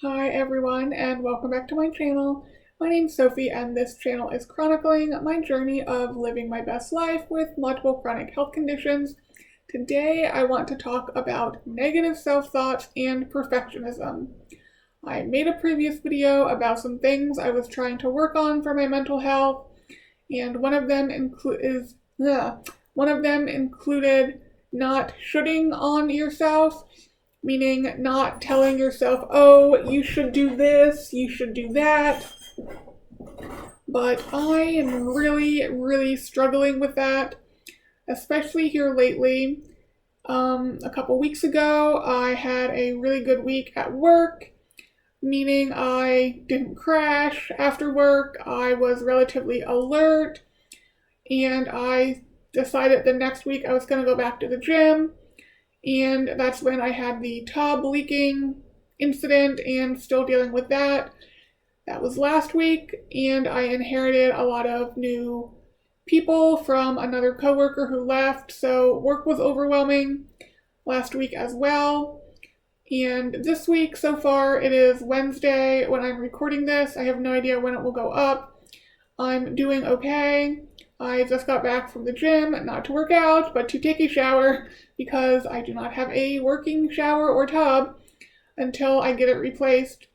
Hi everyone, and welcome back to my channel. My name's Sophie, and this channel is chronicling my journey of living my best life with multiple chronic health conditions. Today I want to talk about negative self-thoughts and perfectionism. I made a previous video about some things I was trying to work on for my mental health, and one of them included not shooting on yourself, meaning not telling yourself, oh, you should do this, you should do that. But I am really struggling with that, especially here lately. A couple weeks ago, I had a really good week at work, meaning I didn't crash after work. I was relatively alert, and I decided the next week I was going to go back to the gym. And that's when I had the tub leaking incident and still dealing with that. That was last week, and I inherited a lot of new people from another coworker who left, so work was overwhelming last week as well. And this week so far, it is Wednesday when I'm recording this. I have no idea when it will go up. I'm doing okay. I just got back from the gym, not to work out, but to take a shower because I do not have a working shower or tub until I get it replaced.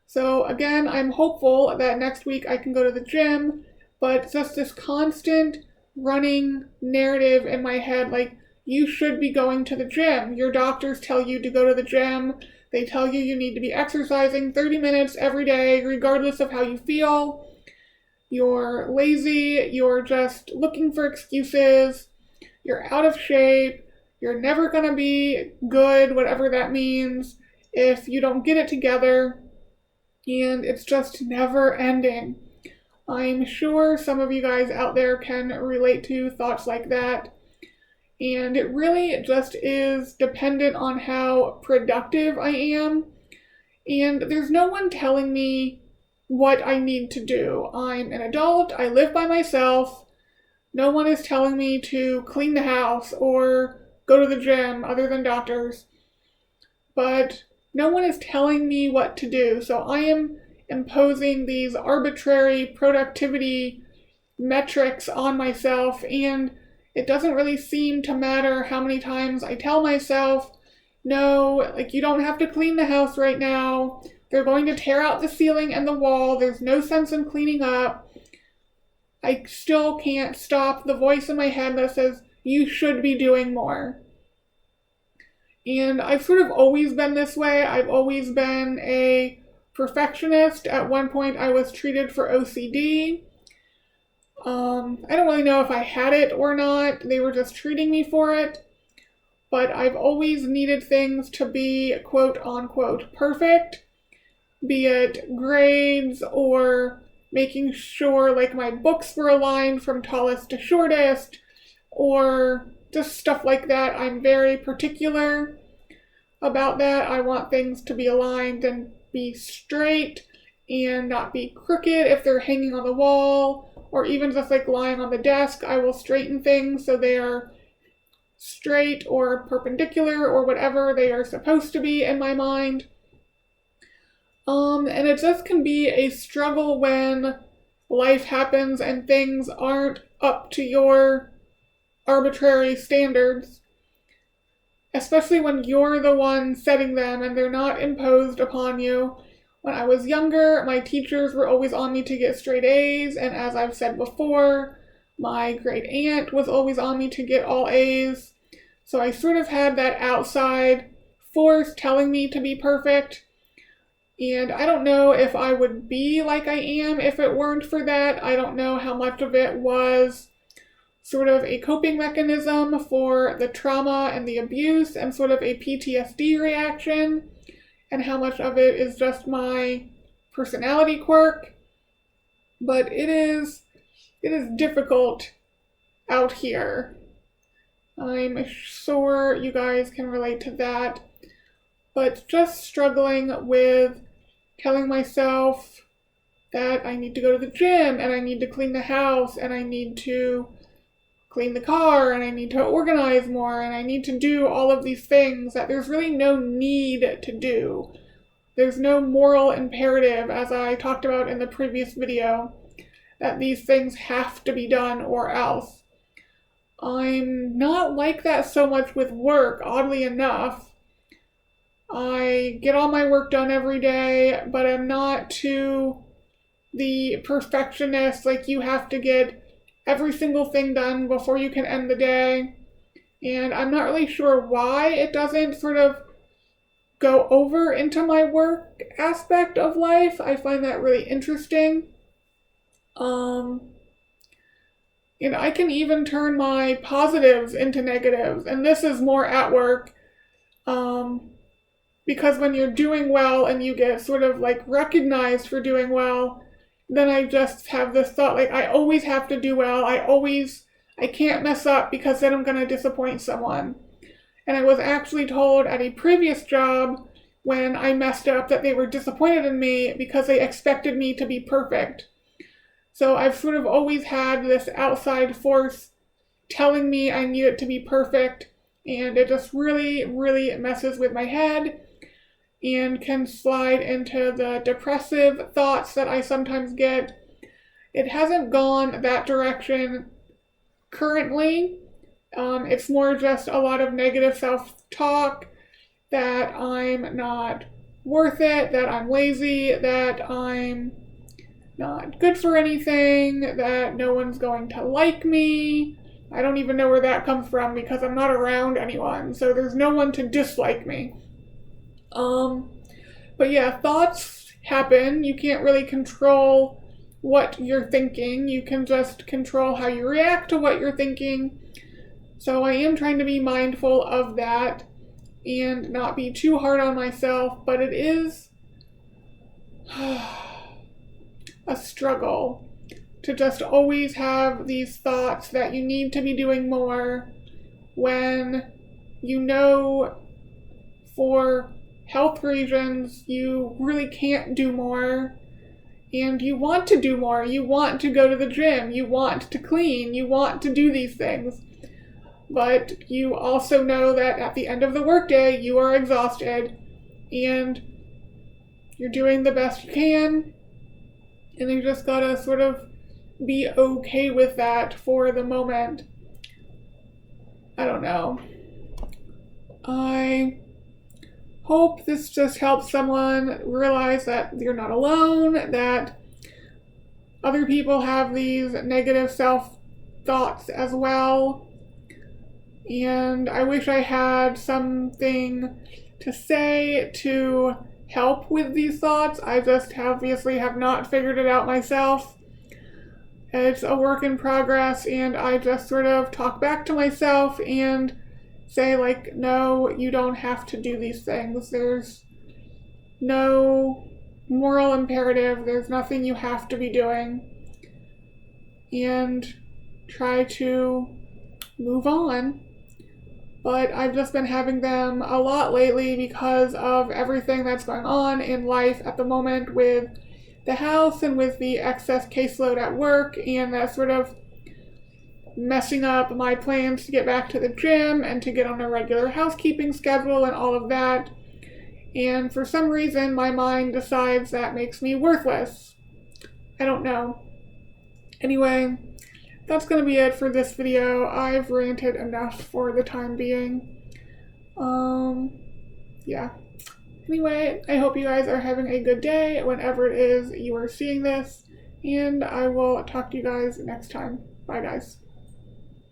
So again, I'm hopeful that next week I can go to the gym, but just this constant running narrative in my head, like, you should be going to the gym. Your doctors tell you to go to the gym. They tell you you need to be exercising 30 minutes every day, regardless of how you feel. You're lazy, you're just looking for excuses, you're out of shape, you're never gonna be good, whatever that means, if you don't get it together, and it's just never ending. I'm sure some of you guys out there can relate to thoughts like that, and it really just is dependent on how productive I am, and there's no one telling me what I need to do. I'm an adult, I live by myself, no one is telling me to clean the house or go to the gym other than doctors, but no one is telling me what to do, so I am imposing these arbitrary productivity metrics on myself, and it doesn't really seem to matter how many times I tell myself, no, like, you don't have to clean the house right now. They're going to tear out the ceiling and the wall. There's no sense in cleaning up. I still can't stop the voice in my head that says, you should be doing more. And I've sort of always been this way. I've always been a perfectionist. At one point, I was treated for OCD. I don't really know if I had it or not. They were just treating me for it. But I've always needed things to be quote unquote perfect. Be it grades or making sure like my books were aligned from tallest to shortest or just stuff like that. I'm very particular about that. I want things to be aligned and be straight and not be crooked if they're hanging on the wall or even just like lying on the desk. I will straighten things so they are straight or perpendicular or whatever they are supposed to be in my mind. And it just can be a struggle when life happens and things aren't up to your arbitrary standards, especially when you're the one setting them and they're not imposed upon you. When I was younger, my teachers were always on me to get straight A's, and as I've said before, my great aunt was always on me to get all A's, so I sort of had that outside force telling me to be perfect. And I don't know if I would be like I am if it weren't for that. I don't know how much of it was sort of a coping mechanism for the trauma and the abuse and sort of a PTSD reaction, and how much of it is just my personality quirk. But it is difficult out here. I'm sure you guys can relate to that. But just struggling with telling myself that I need to go to the gym and I need to clean the house and I need to clean the car and I need to organize more and I need to do all of these things that there's really no need to do. There's no moral imperative, as I talked about in the previous video, that these things have to be done or else. I'm not like that so much with work, oddly enough. I get all my work done every day, but I'm not too the perfectionist, like you have to get every single thing done before you can end the day. And I'm not really sure why it doesn't sort of go over into my work aspect of life. I find that really interesting. And I can even turn my positives into negatives, and this is more at work, because when you're doing well and you get sort of like recognized for doing well, then I just have this thought, like, I always have to do well, I can't mess up because then I'm going to disappoint someone. And I was actually told at a previous job when I messed up that they were disappointed in me because they expected me to be perfect. So I've sort of always had this outside force telling me I need it to be perfect, and it just really, really messes with my head and can slide into the depressive thoughts that I sometimes get. It hasn't gone that direction currently. It's more just a lot of negative self-talk, that I'm not worth it, that I'm lazy, that I'm not good for anything, that no one's going to like me. I don't even know where that comes from because I'm not around anyone, so there's no one to dislike me. But yeah, thoughts happen. You can't really control what you're thinking. You can just control how you react to what you're thinking. So I am trying to be mindful of that and not be too hard on myself, but it is a struggle to just always have these thoughts that you need to be doing more when you know for health reasons you really can't do more, and you want to do more. You want to go to the gym, you want to clean, you want to do these things, but you also know that at the end of the workday you are exhausted and you're doing the best you can, and you just gotta sort of be okay with that for the moment. I don't know. I hope this just helps someone realize that you're not alone, that other people have these negative self-thoughts as well. And I wish I had something to say to help with these thoughts. I just obviously have not figured it out myself. It's a work in progress, and I just sort of talk back to myself and say, like, no, you don't have to do these things. There's no moral imperative. There's nothing you have to be doing. And try to move on. But I've just been having them a lot lately because of everything that's going on in life at the moment with the house and with the excess caseload at work, and that sort of messing up my plans to get back to the gym and to get on a regular housekeeping schedule and all of that. And for some reason, my mind decides that makes me worthless. I don't know. Anyway, that's going to be it for this video. I've ranted enough for the time being. Yeah. Anyway, I hope you guys are having a good day whenever it is you are seeing this, and I will talk to you guys next time. Bye, guys.